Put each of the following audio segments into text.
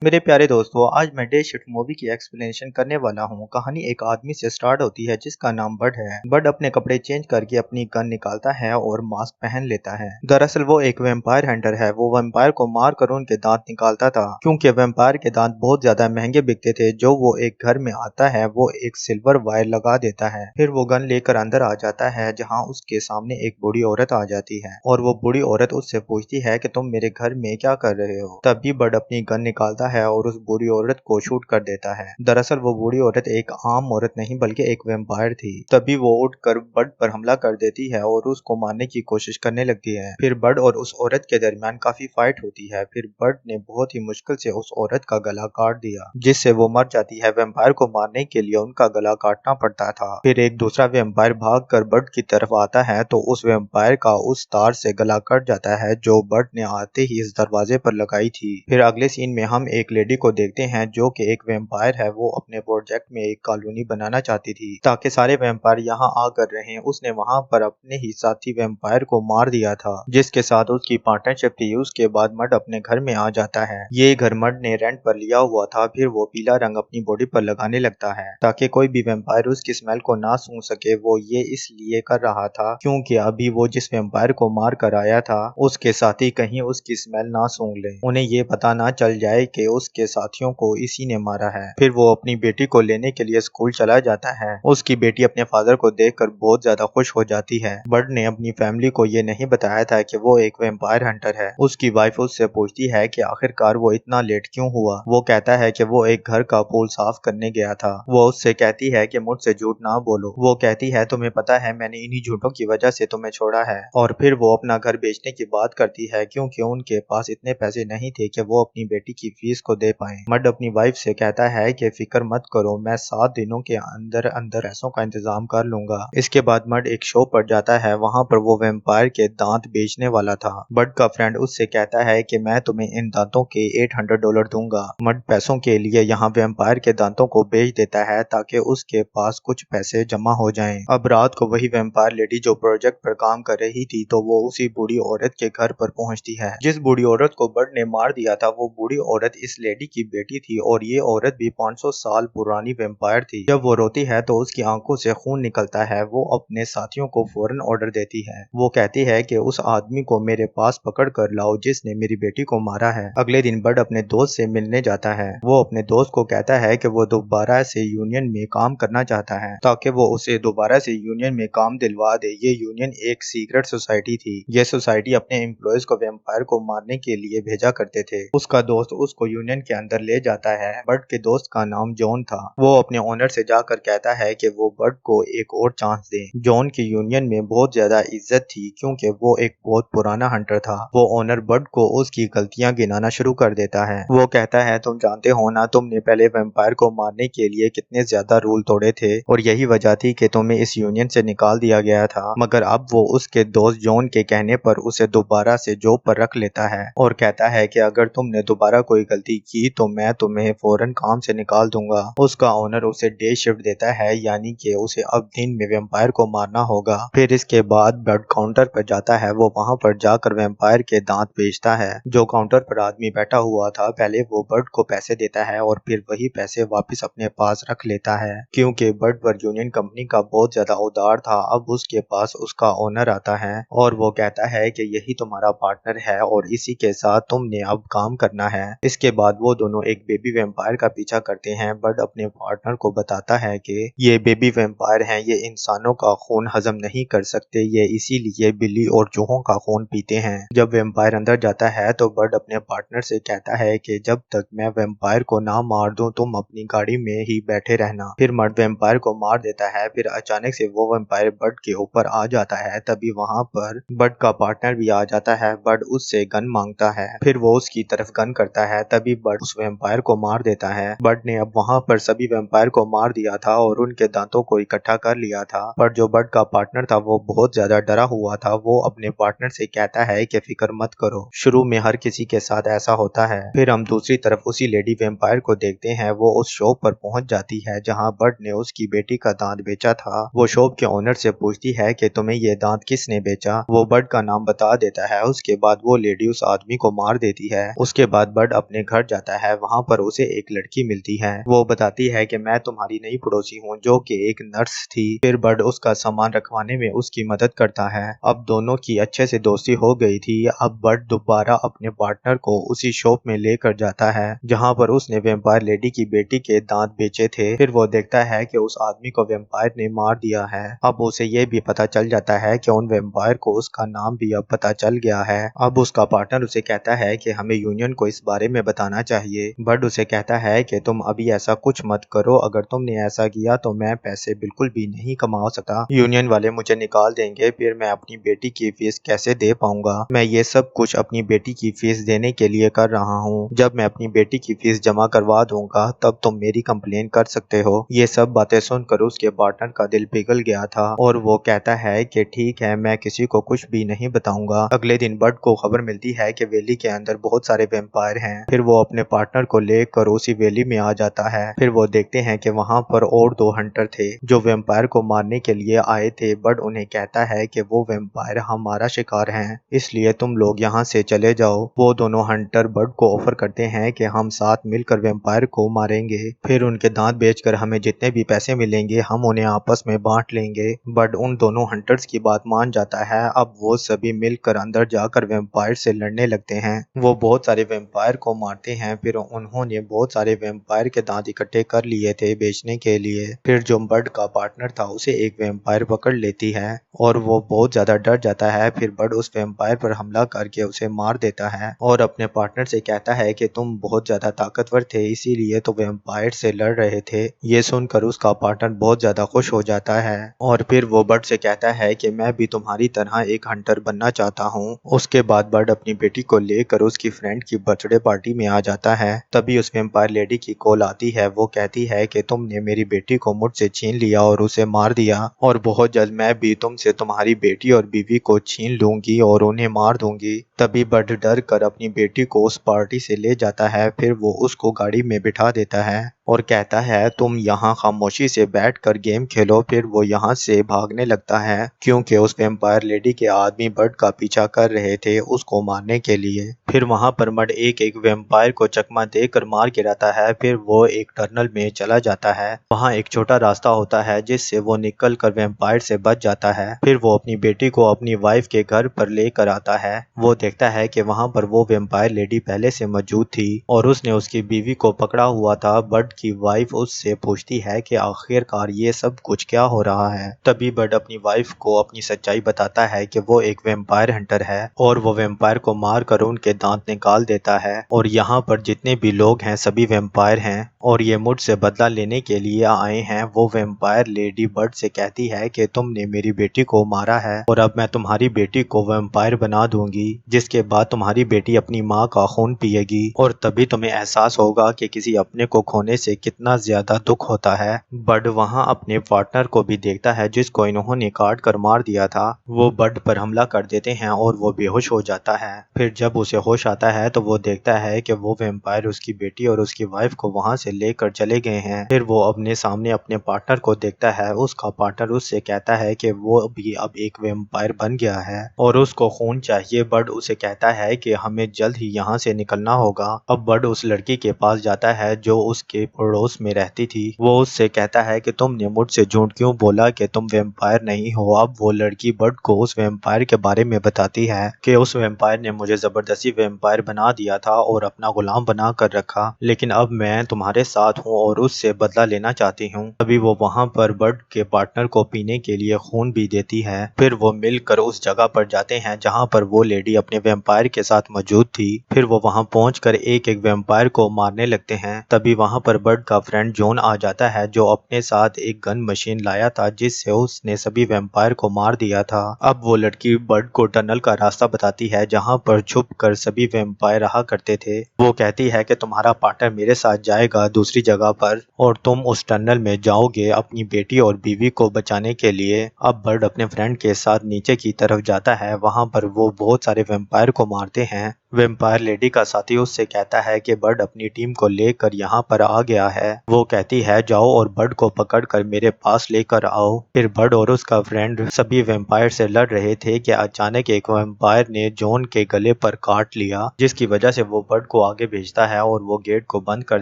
मेरे प्यारे दोस्तों, आज मैं डे शिफ्ट मूवी की एक्सप्लेनेशन करने वाला हूँ। कहानी एक आदमी से स्टार्ट होती है जिसका नाम बड है। बड अपने कपड़े चेंज करके अपनी गन निकालता है और मास्क पहन लेता है। दरअसल वो एक वेम्पायर हंटर है। वो वेम्पायर को मार कर उनके दांत निकालता था, क्योंकि वेम्पायर के दांत बहुत ज्यादा महंगे बिकते थे। जो वो एक घर में आता है वो एक सिल्वर वायर लगा देता है। फिर वो गन लेकर अंदर आ जाता है, जहाँ उसके सामने एक बूढ़ी औरत आ जाती है और वो बूढ़ी औरत उससे पूछती है कि तुम मेरे घर में क्या कर रहे हो। तभी बड अपनी गन निकालता है और उस बूढ़ी औरत को शूट कर देता है। दरअसल वो बूढ़ी औरत एक आम औरत नहीं बल्कि एक वेम्पायर थी। तभी वो उठकर बड पर हमला कर देती है और उसको मारने की कोशिश करने लगती है। फिर बड और उस औरत के दरमियान काफी फाइट होती है। फिर बड ने बहुत ही मुश्किल से उस औरत का गला काट दिया, जिससे वो मर जाती है। वेम्पायर को मारने के लिए उनका गला काटना पड़ता था। फिर एक दूसरा वेम्पायर भाग कर बड की तरफ आता है तो उस वेम्पायर का उस तार से गला कट जाता है जो बड ने आते ही इस दरवाजे पर लगाई थी। फिर अगले सीन में हम एक लेडी को देखते हैं जो कि एक वेम्पायर है। वो अपने प्रोजेक्ट में एक कॉलोनी बनाना चाहती थी ताकि सारे वेम्पायर यहाँ आकर रहें। उसने वहाँ पर अपने ही साथी वेम्पायर को मार दिया था, जिसके साथ उसकी पार्टनरशिप थी। उसके बाद मड अपने घर में आ जाता है। ये घर मड ने रेंट पर लिया हुआ था। फिर वो पीला रंग अपनी बॉडी पर लगाने लगता है ताकि कोई भी वेम्पायर उसकी स्मेल को ना सूंघ सके। वो ये इसलिए कर रहा था क्योंकि अभी वो जिस वेम्पायर को मार कर आया था उसके साथी कहीं उसकी स्मेल ना सूंघ ले, उन्हें ये पता ना चल जाए कि उसके साथियों को इसी ने मारा है। फिर वो अपनी बेटी को लेने के लिए स्कूल चला जाता है। उसकी बेटी अपने फादर को देखकर बहुत ज्यादा खुश हो जाती है। बर्ड ने अपनी फैमिली को ये नहीं बताया था कि वो एक वेम्पायर हंटर है। उसकी वाइफ उससे पूछती है कि आखिरकार वो इतना लेट क्यों हुआ। वो कहता है कि वो एक घर का पूल साफ करने गया था। वो उससे कहती है कि मुझसे झूठ ना बोलो। वो कहती है तुम्हें पता है मैंने इन्हीं झूठों की वजह से तुम्हें छोड़ा है। और फिर वो अपना घर बेचने की बात करती है क्योंकि उनके पास इतने पैसे नहीं थे कि वो अपनी बेटी की फीस को दे पाए। मड अपनी वाइफ से कहता है कि फिक्र मत करो, मैं 7 दिनों के अंदर अंदर पैसों का इंतजाम कर लूंगा। इसके बाद मड एक शो पर जाता है। वहाँ पर वो वेम्पायर के दांत बेचने वाला था। बड का फ्रेंड उससे कहता है कि मैं तुम्हें इन दांतों के $800 दूंगा। मड पैसों के लिए यहाँ वेम्पायर के दांतों को बेच देता है ताकि उसके पास कुछ पैसे जमा हो जाएं। अब रात को वही वेम्पायर लेडी जो प्रोजेक्ट पर काम कर रही थी तो वो उसी बूढ़ी औरत के घर पर पहुंचती है। जिस बूढ़ी औरत को बड ने मार दिया था वो बूढ़ी औरत इस लेडी की बेटी थी और ये औरत भी 500 साल पुरानी वेम्पायर थी। जब वो रोती है तो उसकी आंखों से खून निकलता है। वो अपने साथियों को फौरन ऑर्डर देती है। वो कहती है कि उस आदमी को मेरे पास पकड़ कर लाओ जिसने मेरी बेटी को मारा है। अगले दिन बड अपने दोस्त से मिलने जाता है। वो अपने दोस्त को कहता है कि वो दोबारा से यूनियन में काम करना चाहता है ताकि वो उसे दोबारा से यूनियन में काम दिलवा दे। ये यूनियन एक सीक्रेट सोसाइटी थी। ये सोसाइटी अपने एम्प्लॉयज को वेम्पायर को मारने के लिए भेजा करते थे। उसका दोस्त उसको यूनियन के अंदर ले जाता है। बर्ड के दोस्त का नाम जॉन था। वो अपने ओनर से जाकर कहता है कि वो बर्ड को एक और चांस दे। जॉन की यूनियन में बहुत ज्यादा इज्जत थी क्योंकि वो एक बहुत पुराना हंटर था। वो ओनर बर्ड को उसकी गलतियां गिनाना शुरू कर देता है। वो कहता है तुम जानते हो ना, तुमने पहले वेम्पायर को मारने के लिए कितने ज्यादा रूल तोड़े थे और यही वजह थी कि तुम्हें इस यूनियन से निकाल दिया गया था। मगर अब वो उसके दोस्त जॉन के कहने पर उसे दोबारा से जॉब पर रख लेता है और कहता है कि अगर तुमने दोबारा कोई गलती की तो मैं तुम्हें फौरन काम से निकाल दूंगा। उसका ओनर उसे डे शिफ्ट देता है, यानी कि उसे अब दिन में वेम्पायर को मारना होगा। फिर इसके बाद बर्ड काउंटर पर जाता है। वो वहां पर जाकर वेम्पायर के दांत बेचता है। जो काउंटर पर आदमी बैठा हुआ था पहले वो बर्ड को पैसे देता है और फिर वही पैसे वापस अपने पास रख लेता है क्योंकि बर्ड पर यूनियन कंपनी का बहुत ज्यादा उधार था। अब उसके पास उसका ओनर आता है और वो कहता है कि यही तुम्हारा पार्टनर है और इसी के साथ तुमने अब काम करना है। इसके बाद वो दोनों एक बेबी वेम्पायर का पीछा करते हैं। बर्ड अपने पार्टनर को बताता है कि ये बेबी वेम्पायर हैं, ये इंसानों का खून हजम नहीं कर सकते, ये इसीलिए बिल्ली और चूहों का खून पीते हैं। जब वेम्पायर अंदर जाता है तो बर्ड अपने पार्टनर से कहता है कि जब तक मैं वेम्पायर को ना मार दूं तुम अपनी गाड़ी में ही बैठे रहना। फिर मर्द वेम्पायर को मार देता है। फिर अचानक से वो वेम्पायर बर्ड के ऊपर आ जाता है। तभी वहाँ पर बर्ड का पार्टनर भी आ जाता है। बर्ड उससे गन मांगता है। फिर वो उसकी तरफ गन करता है। तभी बर्ड उस वेम्पायर को मार देता है। बर्ड ने अब वहाँ पर सभी वेम्पायर को मार दिया था और उनके दांतों को इकट्ठा कर लिया था। पर जो बर्ड का पार्टनर था वो बहुत ज्यादा डरा हुआ था। वो अपने पार्टनर से कहता है कि फिक्र मत करो, शुरू में हर किसी के साथ ऐसा होता है। फिर हम दूसरी तरफ उसी लेडी वेम्पायर को देखते हैं। वो उस शॉप पर पहुंच जाती है जहां बर्ड ने उसकी बेटी का दांत बेचा था। वो शॉप के ओनर से पूछती है कि तुम्हें ये दांत किसने बेचा। वो बर्ड का नाम बता देता है। उसके बाद वो लेडी उस आदमी को मार देती है। उसके बाद बर्ड अपने घर जाता है वहाँ पर उसे एक लड़की मिलती है। वो बताती है कि मैं तुम्हारी नई पड़ोसी हूँ जो कि एक नर्स थी। फिर बड उसका सामान रखवाने में उसकी मदद करता है। अब दोनों की अच्छे से दोस्ती हो गई थी। अब बड दोबारा अपने पार्टनर को उसी शॉप में लेकर जाता है जहाँ पर उसने वेम्पायर लेडी की बेटी के दांत बेचे थे। फिर वो देखता है कि उस आदमी को वेम्पायर ने मार दिया है। अब उसे ये भी पता चल जाता है कि उन वेम्पायर को उसका नाम भी अब पता चल गया है। अब उसका पार्टनर उसे कहता है कि हमें यूनियन को इस बारे में बताना चाहिए। बड उसे कहता है कि तुम अभी ऐसा कुछ मत करो, अगर तुमने ऐसा किया तो मैं पैसे बिल्कुल भी नहीं कमा सकता। यूनियन वाले मुझे निकाल देंगे, फिर मैं अपनी बेटी की फीस कैसे दे पाऊंगा। मैं ये सब कुछ अपनी बेटी की फीस देने के लिए कर रहा हूँ। जब मैं अपनी बेटी की फीस जमा करवा दूंगा तब तुम मेरी कंप्लेन कर सकते हो। ये सब बातें सुनकर उसके पार्टनर का दिल पिघल गया था और वो कहता है कि ठीक है, मैं किसी को कुछ भी नहीं बताऊंगा। अगले दिन बड को खबर मिलती है कि वैली के अंदर बहुत सारे वेम्पायर हैं। फिर वो अपने पार्टनर को लेकर उसी वैली में आ जाता है। फिर वो देखते हैं कि वहाँ पर और दो हंटर थे जो वेम्पायर को मारने के लिए आए थे। बड उन्हें कहता है कि वो वेम्पायर हमारा शिकार हैं, इसलिए तुम लोग यहाँ से चले जाओ। वो दोनों हंटर बड को ऑफर करते हैं कि हम साथ मिलकर वेम्पायर को मारेंगे, फिर उनके दांत बेचकर हमें जितने भी पैसे मिलेंगे हम उन्हें आपस में बांट लेंगे। बड उन दोनों हंटर्स की बात मान जाता है। अब वो सभी मिलकर अंदर जाकर वेम्पायर से लड़ने लगते हैं। वो बहुत सारे वेम्पायर को मारते हैं। फिर उन्होंने बहुत सारे वेम्पायर के दांत इकट्ठे कर लिए थे बेचने के लिए। फिर जो बड का पार्टनर था उसे एक वेम्पायर पकड़ लेती है और वो बहुत ज्यादा डर जाता है। फिर बड उस वेम्पायर पर हमला करके उसे मार देता है और अपने पार्टनर से कहता है कि तुम बहुत ज्यादा ताकतवर थे इसीलिए तो वेम्पायर से लड़ रहे थे। ये सुनकर उसका पार्टनर बहुत ज्यादा खुश हो जाता है और फिर वो बड से कहता है कि मैं भी तुम्हारी तरह एक हंटर बनना चाहता हूँ। उसके बाद बड अपनी बेटी को लेकर उसकी फ्रेंड की बर्थडे पार्टी में आ जाता है। तभी उस वेम्पायर लेडी की कॉल आती है। वो कहती है कि तुमने मेरी बेटी को मुझसे छीन लिया और उसे मार दिया और बहुत जल्द मैं भी तुमसे तुम्हारी बेटी और बीवी को छीन लूंगी और उन्हें मार दूंगी। तभी बड डर कर अपनी बेटी को उस पार्टी से ले जाता है। फिर वो उसको गाड़ी में बिठा देता है और कहता है तुम यहाँ खामोशी से बैठकर गेम खेलो। फिर वो यहाँ से भागने लगता है क्योंकि उस वेम्पायर लेडी के आदमी बड का पीछा कर रहे थे उसको मारने के लिए। फिर वहाँ पर बड एक एक वेम्पायर को चकमा देकर मार गिराता है। फिर वो एक टनल में चला जाता है। वहाँ एक छोटा रास्ता होता है जिससे वो निकल कर वेम्पायर से बच जाता है। फिर वो अपनी बेटी को अपनी वाइफ के घर पर लेकर आता है। वो देखता है कि वहाँ पर वो वेम्पायर लेडी पहले से मौजूद थी और उसने उसकी बीवी को पकड़ा हुआ था। बड की वाइफ उससे पूछती है कि आखिरकार ये सब कुछ क्या हो रहा है। तभी बड अपनी वाइफ को अपनी सच्चाई बताता है कि वो एक वेम्पायर हंटर है और वो वेम्पायर को मार कर उनके दांत निकाल देता है और यहाँ पर जितने भी लोग हैं सभी वेम्पायर हैं और ये मुझसे बदला लेने के लिए आए हैं। वो वेम्पायर लेडी बड से कहती है कि तुमने मेरी बेटी को मारा है और अब मैं तुम्हारी बेटी को वेम्पायर बना दूंगी, जिसके बाद तुम्हारी बेटी अपनी माँ का खून पिएगी और तभी तुम्हें एहसास होगा कि किसी अपने को खोने से कितना ज्यादा दुख होता है। बड वहाँ अपने पार्टनर को भी देखता है जिसको इन्होंने काट कर मार दिया था। वो बड पर हमला कर देते हैं और वो बेहोश हो जाता है। फिर जब उसे होश आता है तो वो देखता है कि वो वेम्पायर उसकी बेटी और उसकी वाइफ को वहाँ से लेकर चले गए हैं। फिर वो अपने सामने अपने पार्टनर को देखता है। उसका पार्टनर उससे कहता है कि वो भी अब एक वेम्पायर बन गया है और उसको खून चाहिए। बड उसे कहता है कि हमें जल्द ही यहाँ से निकलना होगा। अब बड उस लड़की के पास जाता है जो उसके पड़ोस में रहती थी। वो उससे कहता है कि तुमने मुझसे झूठ क्यों बोला कि तुम वेम्पायर नहीं हो। अब वो लड़की बड को उस वेम्पायर के बारे में बताती है कि उस वेम्पायर ने मुझे जबरदस्ती वेम्पायर बना दिया था और अपना गुलाम बना कर रखा, लेकिन अब मैं तुम्हारे साथ हूँ और उससे बदला लेना चाहती हूँ। तभी वो वहाँ पर बड के पार्टनर को पीने के लिए खून भी देती है। फिर वो मिलकर उस जगह पर जाते हैं जहाँ पर वो लेडी अपने वेम्पायर के साथ मौजूद थी। फिर वो वहाँ पहुंचकर एक एक वेम्पायर को मारने लगते हैं। तभी वहाँ पर बड का फ्रेंड जॉन आ जाता है जो अपने साथ एक गन मशीन लाया था जिससे उसने सभी वेम्पायर को मार दिया था। अब वो लड़की बड को टनल का रास्ता बताती है जहाँ पर छुप कर सभी वेम्पायर रहा करते थे। वो कहती है कि तुम्हारा पार्टनर मेरे साथ जाएगा दूसरी जगह पर और तुम उस टनल में जाओगे अपनी बेटी और बीवी को बचाने के लिए। अब बड अपने फ्रेंड के साथ नीचे की तरफ जाता है। वहाँ पर वो बहुत सारे वेम्पायर को मारते हैं वेम्पायर लेडी का साथी उससे कहता है कि बर्ड अपनी टीम को लेकर यहाँ पर आ गया है। वो कहती है जाओ और बर्ड को पकड़कर मेरे पास लेकर आओ। फिर बर्ड और उसका फ्रेंड सभी वेम्पायर से लड़ रहे थे कि अचानक एक वेम्पायर ने जॉन के गले पर काट लिया, जिसकी वजह से वो बर्ड को आगे भेजता है और वो गेट को बंद कर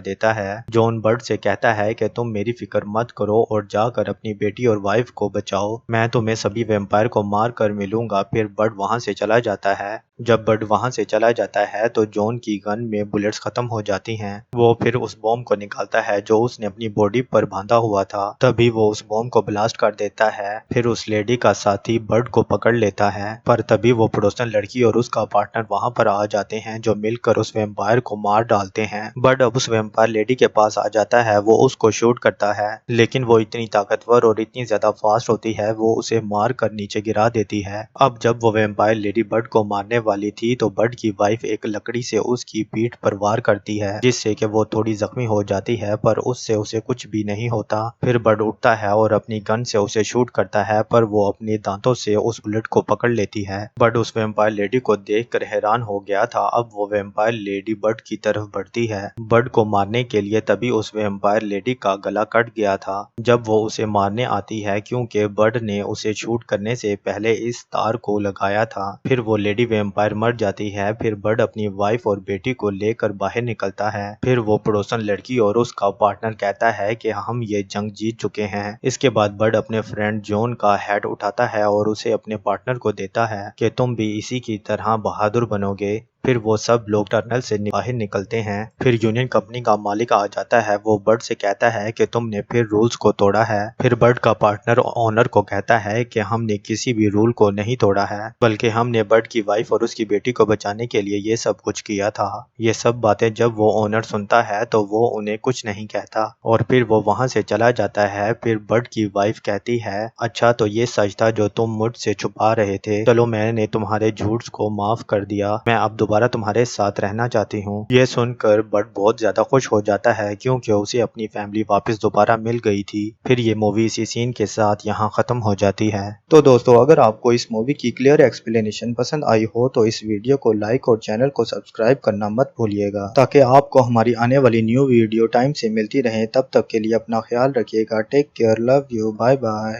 देता है। जॉन बर्ड से कहता है कि तुम मेरी फिक्र मत करो और जाकर अपनी बेटी और वाइफ को बचाओ, मैं तुम्हें सभी वेम्पायर को मार कर मिलूंगा। फिर बर्ड वहां से चला जाता है। जब बर्ड वहां से चला जाता है तो जॉन की गन में बुलेट्स खत्म हो जाती हैं। वो फिर उस बॉम्ब को निकालता है जो उसने अपनी बॉडी पर बांधा हुआ था। तभी वो उस बॉम्ब को ब्लास्ट कर देता है। फिर उस लेडी का साथी बर्ड को पकड़ लेता है, पर तभी वो पड़ोसन लड़की और उसका पार्टनर वहां पर आ जाते हैं जो मिलकर उस वेम्पायर को मार डालते हैं। बर्ड अब उस वेम्पायर लेडी के पास आ जाता है। वो उसको शूट करता है, लेकिन वो इतनी ताकतवर और इतनी ज्यादा फास्ट होती है, वो उसे मार कर नीचे गिरा देती है। अब जब वो वेम्पायर लेडी बर्ड को मारने वाली थी तो बर्ड की वाइफ एक लकड़ी से उसकी पीठ पर वार करती है, जिससे कि वो थोड़ी जख्मी हो जाती है, पर उससे उसे कुछ भी नहीं होता। फिर बर्ड उठता है और अपनी गन से उसे शूट करता है, पर वो अपने दांतों से उस बुलेट को पकड़ लेती है। बर्ड उस वेम्पायर लेडी को देखकर हैरान हो गया था। अब वो वेम्पायर लेडी बर्ड की तरफ बढ़ती है बर्ड को मारने के लिए। तभी उस वेम्पायर लेडी का गला कट गया था जब वो उसे मारने आती है, क्योंकि बर्ड ने उसे शूट करने से पहले इस तार को लगाया था। फिर वो लेडी वेम्पायर मर जाती है। फिर बर्ड अपनी वाइफ और बेटी को लेकर बाहर निकलता है। फिर वो पड़ोसन लड़की और उसका पार्टनर कहता है कि हम ये जंग जीत चुके हैं। इसके बाद बर्ड अपने फ्रेंड जॉन का हेड उठाता है और उसे अपने पार्टनर को देता है कि तुम भी इसी की तरह बहादुर बनोगे। फिर वो सब लोग टनल से बाहर निकलते हैं। फिर यूनियन कंपनी का मालिक आ जाता है। वो बर्ड से कहता है कि तुमने फिर रूल्स को तोड़ा है। फिर बर्ड का पार्टनर ओनर को कहता है कि हमने किसी भी रूल को नहीं तोड़ा है, बल्कि हमने बर्ड की वाइफ और उसकी बेटी को बचाने के लिए ये सब कुछ किया था। ये सब बातें जब वो ओनर सुनता है तो वो उन्हें कुछ नहीं कहता और फिर वो वहां से चला जाता है। फिर बर्ड की वाइफ कहती है अच्छा तो ये सच था जो तुम मुझसे छुपा रहे थे, चलो मैंने तुम्हारे झूठ को माफ कर दिया, मैं अब दोबारा तुम्हारे साथ रहना चाहती हूँ। ये सुनकर बर्ड बहुत ज्यादा खुश हो जाता है क्योंकि उसे अपनी फैमिली वापस दोबारा मिल गई थी। फिर ये मूवी इसी सीन के साथ यहाँ खत्म हो जाती है। तो दोस्तों अगर आपको इस मूवी की क्लियर एक्सप्लेनेशन पसंद आई हो तो इस वीडियो को लाइक और चैनल को सब्सक्राइब करना मत भूलिएगा, ताकि आपको हमारी आने वाली न्यू वीडियो टाइम से मिलती रहे। तब तक के लिए अपना ख्याल रखिएगा। Take care, love you, bye bye.